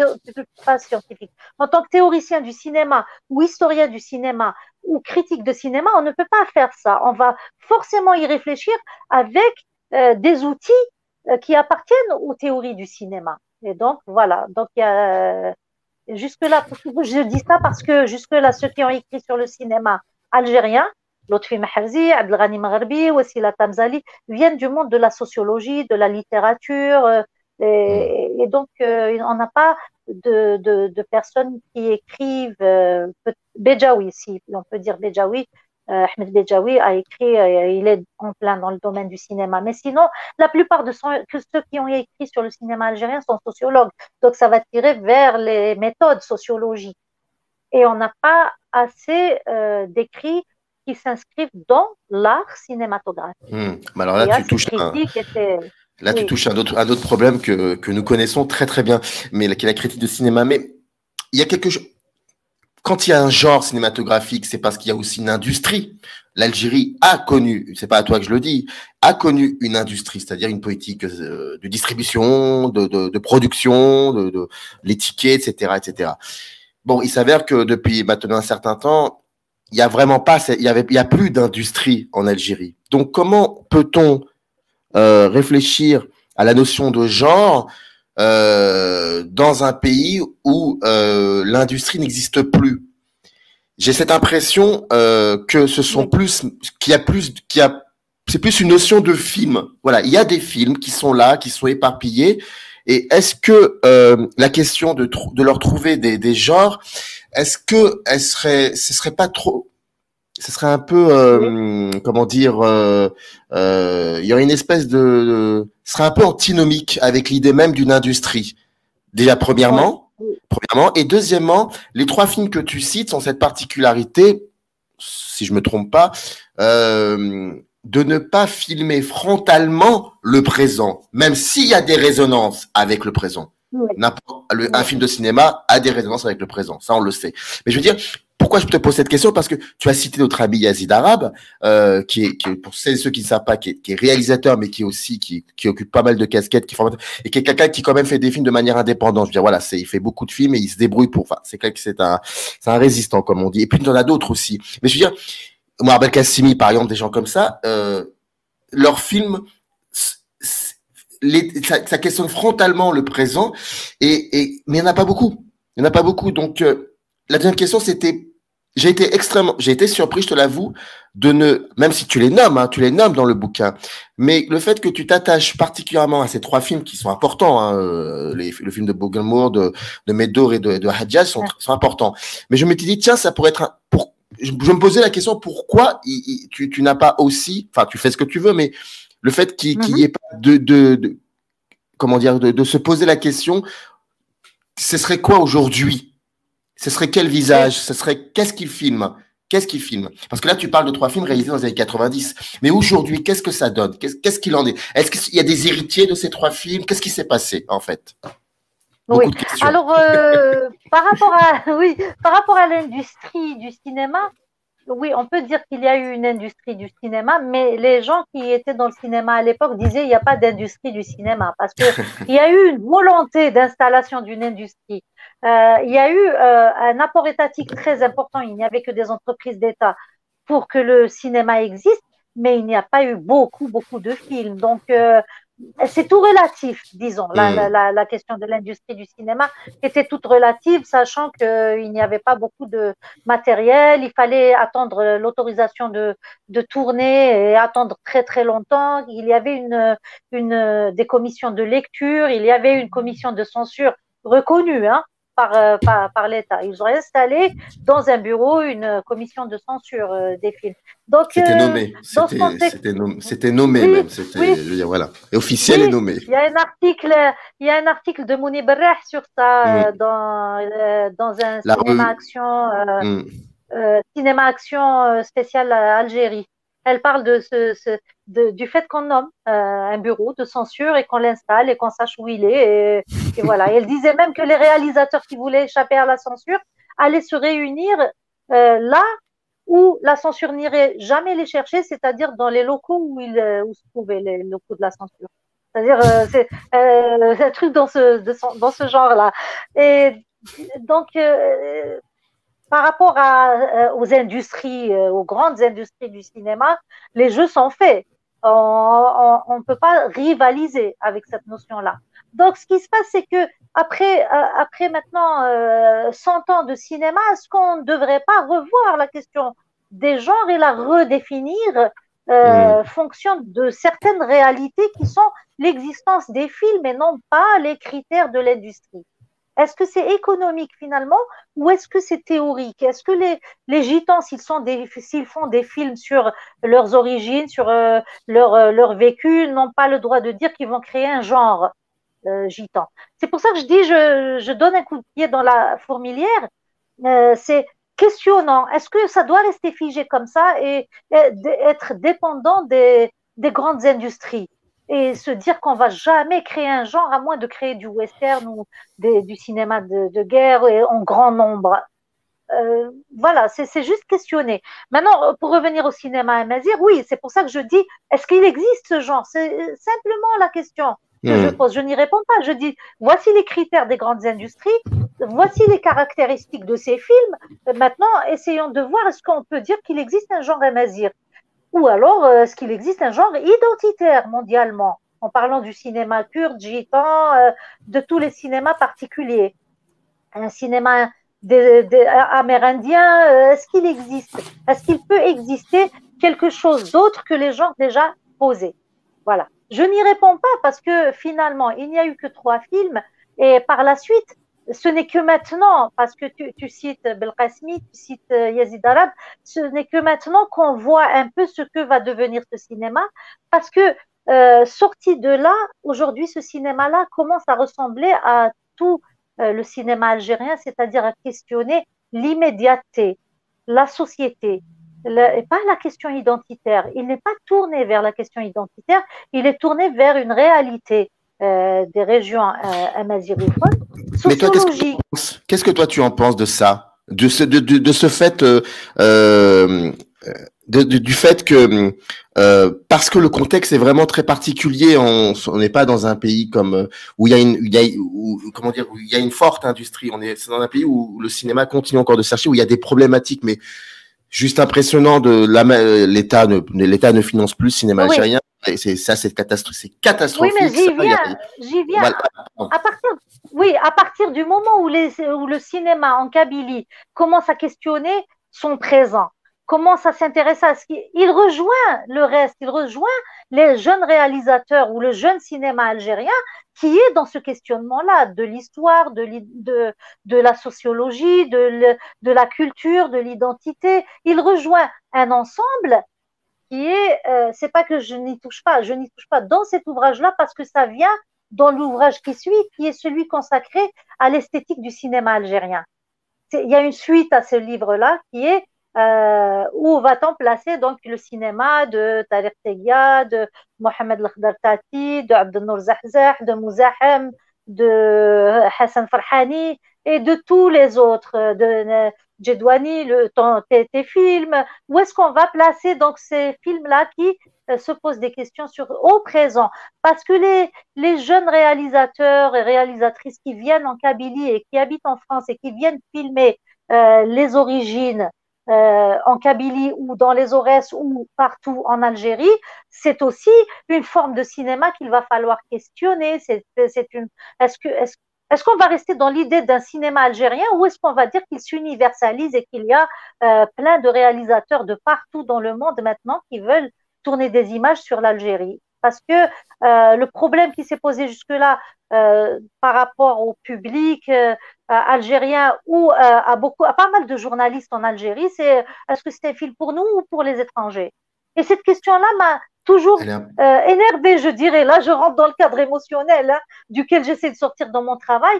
pas scientifique, en tant que théoricien du cinéma, ou historien du cinéma, ou critique de cinéma, on ne peut pas faire ça. On va forcément y réfléchir avec des outils qui appartiennent aux théories du cinéma. Et donc, voilà. Donc, il jusque-là, je dis ça parce que jusque-là, ceux qui ont écrit sur le cinéma algérien, Lotfi Maherzi, Abdelghani Magharbi, Wassila Tamzali, viennent du monde de la sociologie, de la littérature, et donc on n'a pas de personnes qui écrivent, Bejaoui, si on peut dire Bejaoui, Ahmed Bejaoui a écrit, il est en plein dans le domaine du cinéma. Mais sinon, la plupart de ceux qui ont écrit sur le cinéma algérien sont sociologues. Donc, ça va tirer vers les méthodes sociologiques. Et on n'a pas assez d'écrits qui s'inscrivent dans l'art cinématographique. Mais alors là, tu touches tu touches un autre problème que nous connaissons très très bien, mais qui est la critique de cinéma. Mais il y a quelque chose. Quand il y a un genre cinématographique, c'est parce qu'il y a aussi une industrie. L'Algérie a connu, c'est pas à toi que je le dis, a connu une industrie, c'est-à-dire une politique de distribution, de production, de les tickets, etc., etc. Bon, il s'avère que depuis maintenant un certain temps, il y a vraiment pas, il y a plus d'industrie en Algérie. Donc, comment peut-on réfléchir à la notion de genre dans un pays où l'industrie n'existe plus? J'ai cette impression que ce sont c'est plus une notion de film. Voilà, il y a des films qui sont là, qui sont éparpillés. Et est-ce que la question de leur trouver des genres, est-ce que ce serait pas trop, ce serait un peu, comment dire, il y aurait une espèce ce serait un peu antinomique avec l'idée même d'une industrie. Déjà, premièrement, et deuxièmement, les 3 films que tu cites ont cette particularité, si je me trompe pas, de ne pas filmer frontalement le présent, même s'il y a des résonances avec le présent. Un film de cinéma a des résonances avec le présent, ça on le sait. Mais je veux dire, pourquoi je te pose cette question? Parce que tu as cité notre ami Yazid Arabe, qui est, pour ceux qui ne savent pas, qui est réalisateur, mais qui est aussi, qui occupe pas mal de casquettes, et qui est quelqu'un qui quand même fait des films de manière indépendante. Je veux dire, voilà, il fait beaucoup de films et il se débrouille c'est un résistant, comme on dit. Et puis, il y en a d'autres aussi. Mais je veux dire, Omar Belkacemi, par exemple, des gens comme ça, leurs films, ça questionne frontalement le présent, mais il n'y en a pas beaucoup. Il n'y en a pas beaucoup. Donc, la deuxième question, c'était, j'ai été surpris, je te l'avoue, même si tu les nommes dans le bouquin, mais le fait que tu t'attaches particulièrement à ces 3 films qui sont importants, le film de Bougelmour, de Meddour et de Hadjaz sont importants. Mais je me suis dit, tiens, ça pourrait être je me posais la question, pourquoi tu n'as pas aussi, enfin, tu fais ce que tu veux, mais le fait qu'il n'y ait pas comment dire, de se poser la question, ce serait quoi aujourd'hui? Ce serait quel visage? Ce serait qu'est-ce qu'il filme? Parce que là, tu parles de 3 films réalisés dans les années 90. Mais aujourd'hui, qu'est-ce que ça donne? Qu'est-ce qu'il en est? Est-ce qu'il y a des héritiers de ces 3 films? Qu'est-ce qui s'est passé, en fait? Oui. Alors, par rapport à l'industrie du cinéma, oui, on peut dire qu'il y a eu une industrie du cinéma, mais les gens qui étaient dans le cinéma à l'époque disaient il n'y a pas d'industrie du cinéma parce qu'il y a eu une volonté d'installation d'une industrie. Il y a eu un apport étatique très important. Il n'y avait que des entreprises d'État pour que le cinéma existe, mais il n'y a pas eu beaucoup de films. Donc, c'est tout relatif, disons. La question de l'industrie du cinéma était toute relative, sachant qu'il n'y avait pas beaucoup de matériel. Il fallait attendre l'autorisation de tourner et attendre très très longtemps. Il y avait des commissions de lecture, il y avait une commission de censure reconnue, par l'État. Ils ont installé dans un bureau une commission de censure des films. Donc, c'était nommé. C'était nommé même. Je veux dire, voilà. Et officiel et nommé. Il y a un article de Mouni Berrah sur ça dans un cinéma action spécial Algérie. Elle parle du fait qu'on nomme un bureau de censure et qu'on l'installe et qu'on sache où il est. Et voilà. Et elle disait même que les réalisateurs qui voulaient échapper à la censure allaient se réunir là où la censure n'irait jamais les chercher, c'est-à-dire dans les locaux où se trouvaient les locaux de la censure. C'est-à-dire, c'est un truc dans ce genre-là. Et donc, par rapport aux industries, aux grandes industries du cinéma, les jeux sont faits. On ne peut pas rivaliser avec cette notion-là. Donc, ce qui se passe, c'est que après maintenant 100 ans de cinéma, est-ce qu'on ne devrait pas revoir la question des genres et la redéfinir fonction de certaines réalités qui sont l'existence des films et non pas les critères de l'industrie? Est-ce que c'est économique finalement ou est-ce que c'est théorique? Est-ce que les gitans, s'ils font des films sur leurs origines, sur leur vécu, n'ont pas le droit de dire qu'ils vont créer un genre gitan? C'est pour ça que je dis, je donne un coup de pied dans la fourmilière. C'est questionnant. Est-ce que ça doit rester figé comme ça et être dépendant des grandes industries? Et se dire qu'on va jamais créer un genre à moins de créer du western ou du cinéma de guerre et en grand nombre. Voilà, c'est juste questionner. Maintenant, pour revenir au cinéma amazigh, oui, c'est pour ça que je dis, est-ce qu'il existe ce genre? C'est simplement la question que je pose. Je n'y réponds pas. Je dis, voici les critères des grandes industries, voici les caractéristiques de ces films. Maintenant, essayons de voir, est-ce qu'on peut dire qu'il existe un genre amazigh? Ou alors, est-ce qu'il existe un genre identitaire mondialement, en parlant du cinéma kurde, gitan, de tous les cinémas particuliers? Un cinéma amérindien, est-ce qu'il existe? Est-ce qu'il peut exister quelque chose d'autre que les genres déjà posés? Voilà. Je n'y réponds pas parce que finalement, il n'y a eu que 3 films et par la suite, ce n'est que maintenant, parce que tu cites Belkacemi, tu cites Yazid Arab, ce n'est que maintenant qu'on voit un peu ce que va devenir ce cinéma, parce que sorti de là, aujourd'hui, ce cinéma-là commence à ressembler à tout le cinéma algérien, c'est-à-dire à questionner l'immédiateté, la société, et pas la question identitaire. Il n'est pas tourné vers la question identitaire, il est tourné vers une réalité des régions amazighiophones. Mais toi, qu'est-ce que toi tu en penses de ça, de ce fait, du fait que parce que le contexte est vraiment très particulier, on n'est pas dans un pays comme où il y a une forte industrie. C'est dans un pays où le cinéma continue encore de chercher, où il y a des problématiques, mais juste impressionnant l'État ne finance plus le cinéma algérien. Et c'est catastrophique. Oui, mais j'y viens. Voilà. À partir du moment où le cinéma en Kabylie commence à questionner son présent, commence à s'intéresser à ce qu'il rejoint le reste, il rejoint les jeunes réalisateurs ou le jeune cinéma algérien qui est dans ce questionnement-là de l'histoire, de la sociologie, de la culture, de l'identité. Il rejoint un ensemble qui est, c'est pas que je n'y touche pas dans cet ouvrage-là parce que ça vient dans l'ouvrage qui suit, qui est celui consacré à l'esthétique du cinéma algérien. Il y a une suite à ce livre-là qui est où va-t-on placer donc le cinéma de Tariq Tegia, de Mohamed El Tati, de Abdelnour Zahzah, de Mouzahem, de Hassan Farhani et de tous les autres, de Jedwani, tes films. Où est-ce qu'on va placer donc ces films-là qui se posent des questions au présent? Parce que les jeunes réalisateurs et réalisatrices qui viennent en Kabylie et qui habitent en France et qui viennent filmer les origines en Kabylie ou dans les Aurès ou partout en Algérie, c'est aussi une forme de cinéma qu'il va falloir questionner. Est-ce qu'on va rester dans l'idée d'un cinéma algérien ou est-ce qu'on va dire qu'il s'universalise et qu'il y a plein de réalisateurs de partout dans le monde maintenant qui veulent tourner des images sur l'Algérie? Parce que le problème qui s'est posé jusque-là par rapport au public algérien ou à pas mal de journalistes en Algérie, c'est est-ce que c'est un film pour nous ou pour les étrangers? Et cette question-là m'a toujours énervée, je dirais. Là, je rentre dans le cadre émotionnel duquel j'essaie de sortir dans mon travail.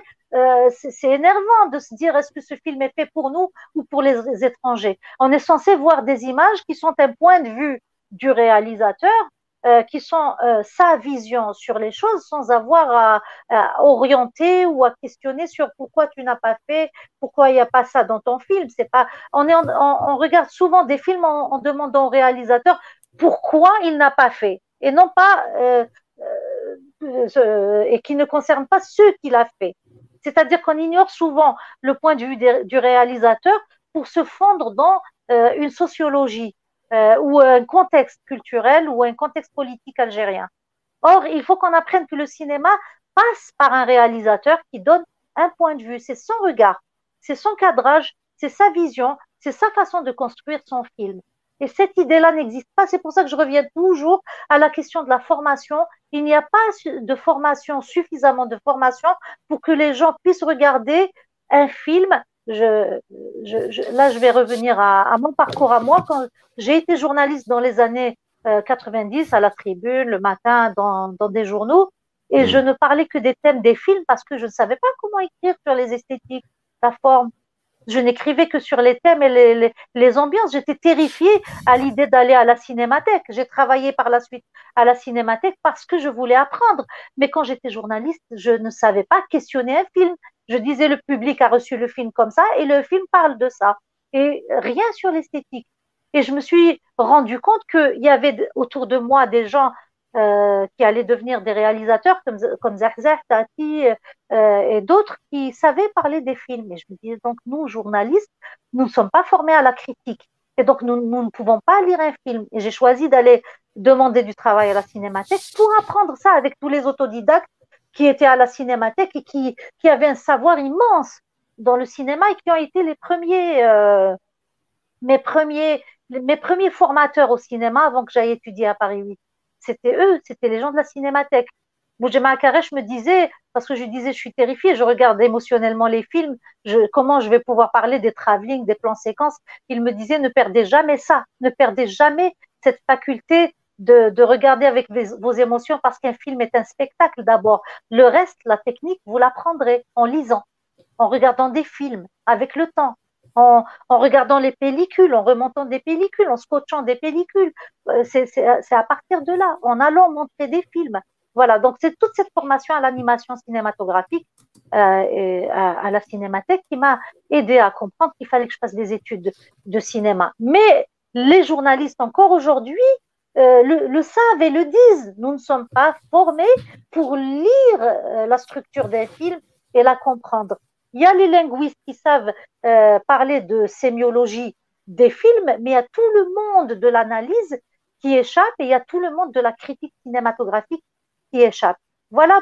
C'est énervant de se dire est-ce que ce film est fait pour nous ou pour les étrangers? On est censé voir des images qui sont un point de vue du réalisateur, qui sont sa vision sur les choses sans avoir à orienter ou à questionner sur pourquoi tu n'as pas fait, pourquoi il n'y a pas ça dans ton film. C'est pas, on regarde souvent des films en demandant au réalisateur pourquoi il n'a pas fait et non pas et qui ne concerne pas ce qu'il a fait. C'est-à-dire qu'on ignore souvent le point de vue du réalisateur pour se fondre dans une sociologie ou un contexte culturel ou un contexte politique algérien. Or, il faut qu'on apprenne que le cinéma passe par un réalisateur qui donne un point de vue. C'est son regard, c'est son cadrage, c'est sa vision, c'est sa façon de construire son film. Et cette idée-là n'existe pas. C'est pour ça que je reviens toujours à la question de la formation. Il n'y a pas de formation, suffisamment de formation pour que les gens puissent regarder un film. Là, je vais revenir à mon parcours à moi. Quand j'ai été journaliste dans les années 90 à la Tribune, le matin, dans des journaux, et je ne parlais que des thèmes des films parce que je ne savais pas comment écrire sur les esthétiques, la forme. Je n'écrivais que sur les thèmes et les ambiances. J'étais terrifiée à l'idée d'aller à la cinémathèque. J'ai travaillé par la suite à la cinémathèque parce que je voulais apprendre. Mais quand j'étais journaliste, je ne savais pas questionner un film. Je disais le public a reçu le film comme ça et le film parle de ça. Et rien sur l'esthétique. Et je me suis rendu compte qu'il y avait autour de moi des gens qui allaient devenir des réalisateurs comme Zahzah, Tati et d'autres qui savaient parler des films. Et je me disais donc, nous, journalistes, nous ne sommes pas formés à la critique. Et donc, nous ne pouvons pas lire un film. Et j'ai choisi d'aller demander du travail à la cinémathèque pour apprendre ça avec tous les autodidactes qui étaient à la cinémathèque et qui avaient un savoir immense dans le cinéma et qui ont été les premiers, mes premiers formateurs au cinéma avant que j'aille étudier à Paris 8. C'était eux, c'était les gens de la cinémathèque. Boujema Akaresh me disait, parce que je disais, je suis terrifiée, je regarde émotionnellement les films, comment je vais pouvoir parler des travelling, des plans séquences. Il me disait, ne perdez jamais ça, ne perdez jamais cette faculté de regarder avec vos émotions, parce qu'un film est un spectacle d'abord. Le reste, la technique, vous l'apprendrez en lisant, en regardant des films, avec le temps. En regardant les pellicules, en remontant des pellicules, en scotchant des pellicules. C'est à partir de là, en allant montrer des films. Voilà, donc c'est toute cette formation à l'animation cinématographique et à la cinémathèque qui m'a aidé à comprendre qu'il fallait que je fasse des études de cinéma. Mais les journalistes, encore aujourd'hui, le savent et le disent. Nous ne sommes pas formés pour lire la structure d'un film et la comprendre. Il y a les linguistes qui savent parler de sémiologie des films, mais il y a tout le monde de l'analyse qui échappe et il y a tout le monde de la critique cinématographique qui échappe. Voilà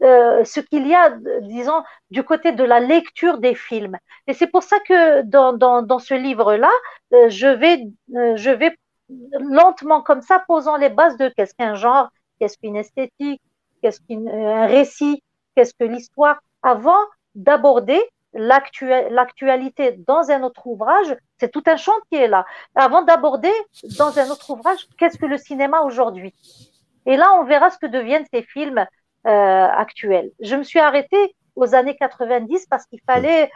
ce qu'il y a, disons, du côté de la lecture des films. Et c'est pour ça que dans ce livre-là, je vais lentement comme ça, posant les bases de qu'est-ce qu'un genre, qu'est-ce qu'une esthétique, qu'est-ce qu'un récit, qu'est-ce que l'histoire, avant d'aborder l'actualité dans un autre ouvrage. C'est tout un chantier là. Avant d'aborder dans un autre ouvrage, qu'est-ce que le cinéma aujourd'hui? Et là, on verra ce que deviennent ces films actuels. Je me suis arrêtée aux années 90 parce qu'il fallait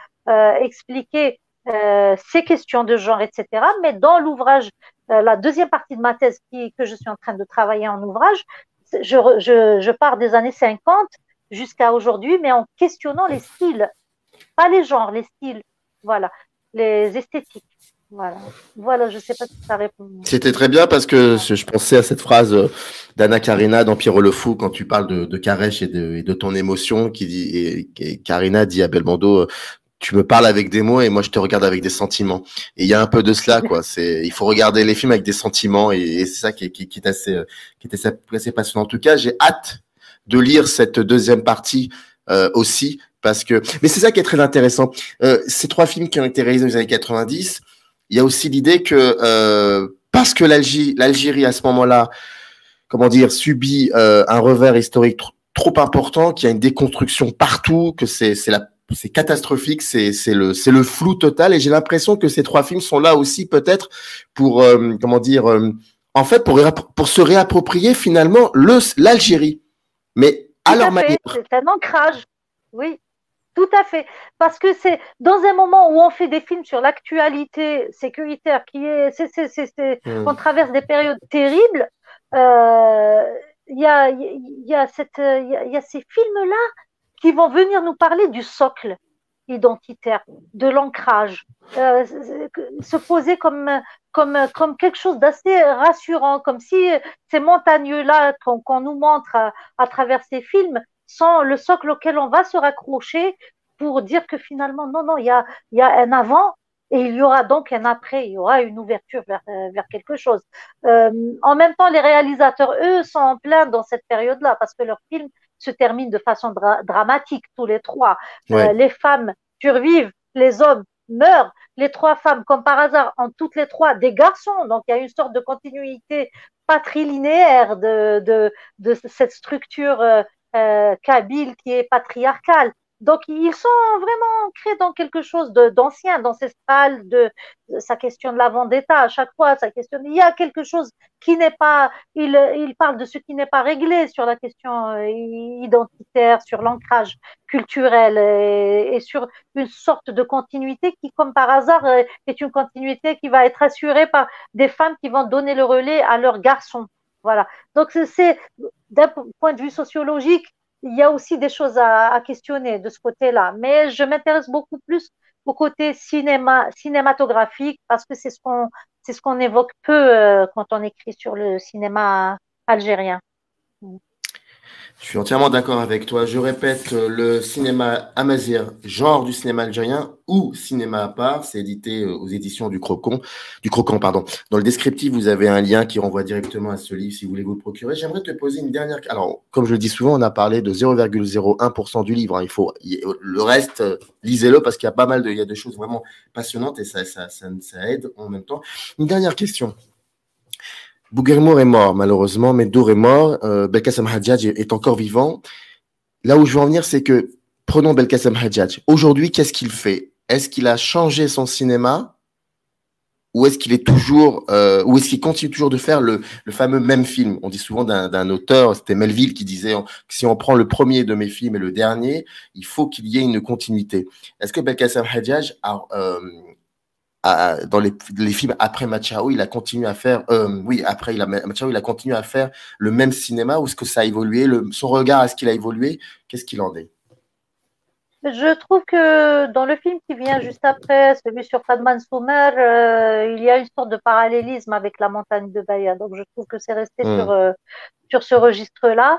expliquer ces questions de genre, etc. Mais dans l'ouvrage, la deuxième partie de ma thèse que je suis en train de travailler en ouvrage, je pars des années 50 jusqu'à aujourd'hui, mais en questionnant les styles, pas les genres, les styles, voilà, les esthétiques. Voilà, je ne sais pas si ça répond. C'était très bien parce que je pensais à cette phrase d'Anna Karina dans Pierrot le Fou quand tu parles de Karesh et de ton émotion qui dit, et Karina dit à Belmondo, tu me parles avec des mots et moi je te regarde avec des sentiments. Et il y a un peu de cela, quoi. Il faut regarder les films avec des sentiments et c'est ça qui est assez passionnant. En tout cas, j'ai hâte de lire cette deuxième partie aussi parce que, mais c'est ça qui est très intéressant. Ces trois films qui ont été réalisés dans les années 90, il y a aussi l'idée que parce que l'Algérie à ce moment-là, comment dire, subit un revers historique trop important, qu'il y a une déconstruction partout, que c'est catastrophique, c'est le flou total. Et j'ai l'impression que ces trois films sont là aussi peut-être pour comment dire, en fait pour se réapproprier finalement l'Algérie, mais à leur manière. C'est un ancrage, oui. Tout à fait, parce que c'est dans un moment où on fait des films sur l'actualité sécuritaire, on traverse des périodes terribles. Il y a ces films-là qui vont venir nous parler du socle identitaire, de l'ancrage, se poser comme quelque chose d'assez rassurant, comme si ces montagneux-là qu'on nous montre à travers ces films sont le socle auquel on va se raccrocher pour dire que finalement, non, il y a un avant Et il y aura donc un après, il y aura une ouverture vers quelque chose. En même temps, les réalisateurs, eux, sont en plein dans cette période-là parce que leurs films se terminent de façon dramatique, tous les trois. Ouais. Les femmes survivent, les hommes meurent. Les trois femmes, comme par hasard, ont toutes les trois des garçons. Donc, il y a une sorte de continuité patrilinéaire de cette structure kabyle qui est patriarcale. Donc, ils sont vraiment ancrés dans quelque chose d'ancien, d'ancestral, ça questionne la vendetta à chaque fois, ça questionne, il y a quelque chose qui n'est pas, il parle de ce qui n'est pas réglé sur la question identitaire, sur l'ancrage culturel et sur une sorte de continuité qui, comme par hasard, est une continuité qui va être assurée par des femmes qui vont donner le relais à leurs garçons. Voilà. Donc, c'est d'un point de vue sociologique, il y a aussi des choses à questionner de ce côté-là. Mais je m'intéresse beaucoup plus au côté cinématographique parce que c'est ce qu'on évoque peu quand on écrit sur le cinéma algérien. Je suis entièrement d'accord avec toi. Je répète, le cinéma amazigh, genre du cinéma algérien ou cinéma à part, c'est édité aux éditions du Croquant, pardon. Dans le descriptif, vous avez un lien qui renvoie directement à ce livre si vous voulez vous le procurer. J'aimerais te poser une dernière. Alors, comme je le dis souvent, on a parlé de 0,01% du livre. Le reste, lisez-le parce qu'il y a pas mal il y a des choses vraiment passionnantes et ça aide en même temps. Une dernière question. Bouguermour est mort, malheureusement, Meddour est mort, Belkacem Hadjadj est encore vivant. Là où je veux en venir, c'est que, prenons Belkacem Hadjadj. Aujourd'hui, qu'est-ce qu'il fait? Est-ce qu'il a changé son cinéma? Ou est-ce qu'il est toujours, ou est-ce qu'il continue toujours de faire le fameux même film? On dit souvent d'un auteur, c'était Melville qui disait, si on prend le premier de mes films et le dernier, il faut qu'il y ait une continuité. Est-ce que Belkacem Hadjadj dans les films après Machaoui, il a continué à faire, Machaoui, il a continué à faire le même cinéma ou est-ce que ça a évolué, son regard, est-ce qu'il a évolué? Qu'est-ce qu'il en est? Je trouve que dans le film qui vient juste après, celui sur Fadman Soumer, il y a une sorte de parallélisme avec La Montagne de Baya. Donc je trouve que c'est resté sur ce registre-là.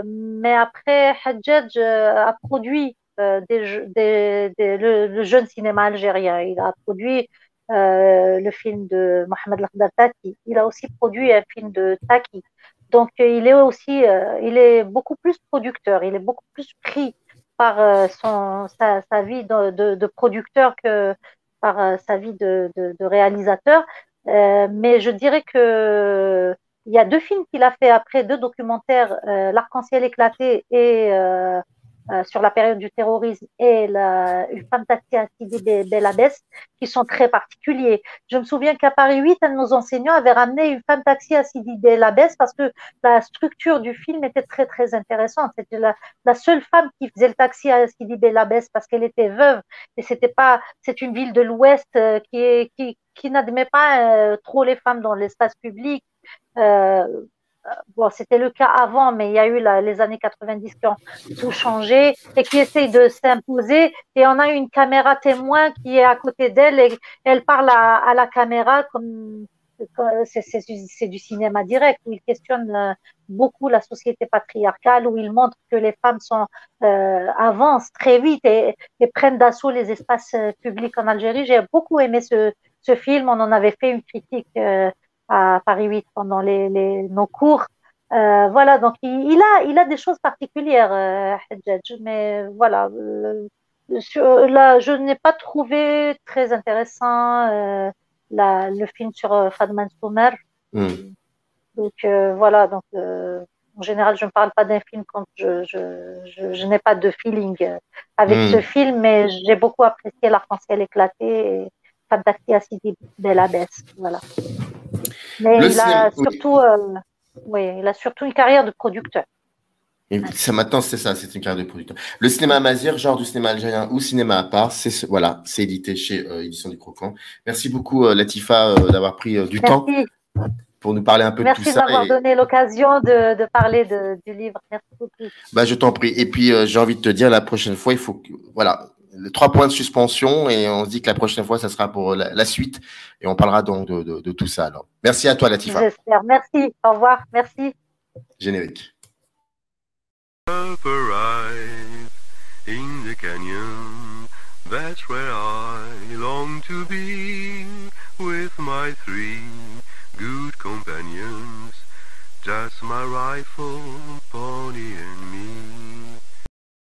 Mais après, Hadjadj a produit le jeune cinéma algérien. Il a produit le film de Mohamed Lakhdar Taki. Il a aussi produit un film de Taki. Donc il est beaucoup plus producteur, il est beaucoup plus pris par sa vie de producteur que par sa vie de réalisateur. Mais je dirais que il y a deux films qu'il a fait après, deux documentaires, L'Arc-en-Ciel éclaté et sur la période du terrorisme et une fantasy à Sidi Bel Abbès qui sont très particuliers. Je me souviens qu'à Paris 8, un de nos enseignants avait ramené une femme taxi à Sidi Bel Abbès parce que la structure du film était très très intéressante. C'était la seule femme qui faisait le taxi à Sidi Bel Abbès parce qu'elle était veuve et c'est une ville de l'Ouest qui n'admet pas trop les femmes dans l'espace public. Bon, c'était le cas avant, mais il y a eu les années 90 qui ont tout changé et qui essayent de s'imposer. Et on a une caméra témoin qui est à côté d'elle et elle parle à la caméra comme c'est du cinéma direct où il questionne beaucoup la société patriarcale, où il montre que les femmes avancent très vite et prennent d'assaut les espaces publics en Algérie. J'ai beaucoup aimé ce film. On en avait fait une critique à Paris 8 pendant nos cours. Voilà, donc il a des choses particulières, Hadjadj, mais voilà. Là, je n'ai pas trouvé très intéressant le film sur Fadman Soumer. Donc voilà, donc en général, je ne parle pas d'un film quand je n'ai pas de feeling avec ce film, mais j'ai beaucoup apprécié L'Arc-en-Ciel éclaté et Fantasy à Sidi Bel Abbès, voilà. Mais il a surtout une carrière de producteur. Et ça, maintenant, c'est ça, c'est une carrière de producteur. Le cinéma amazigh, genre du cinéma algérien ou cinéma à part, c'est édité chez Édition du Croquant. Merci beaucoup, Latifa, d'avoir pris du temps pour nous parler un peu de tout ça. Merci d'avoir donné l'occasion de parler du livre. Merci beaucoup. Bah, je t'en prie. Et puis, j'ai envie de te dire, la prochaine fois, il faut que, voilà, 3 points de suspension et on se dit que la prochaine fois, ça sera pour la suite et on parlera donc de tout ça. Alors, merci à toi, Latifa. J'espère. Merci. Au revoir. Merci. Générique. In the canyon, That's where I long to be, with my 3 good companions, just my rifle, pony and me.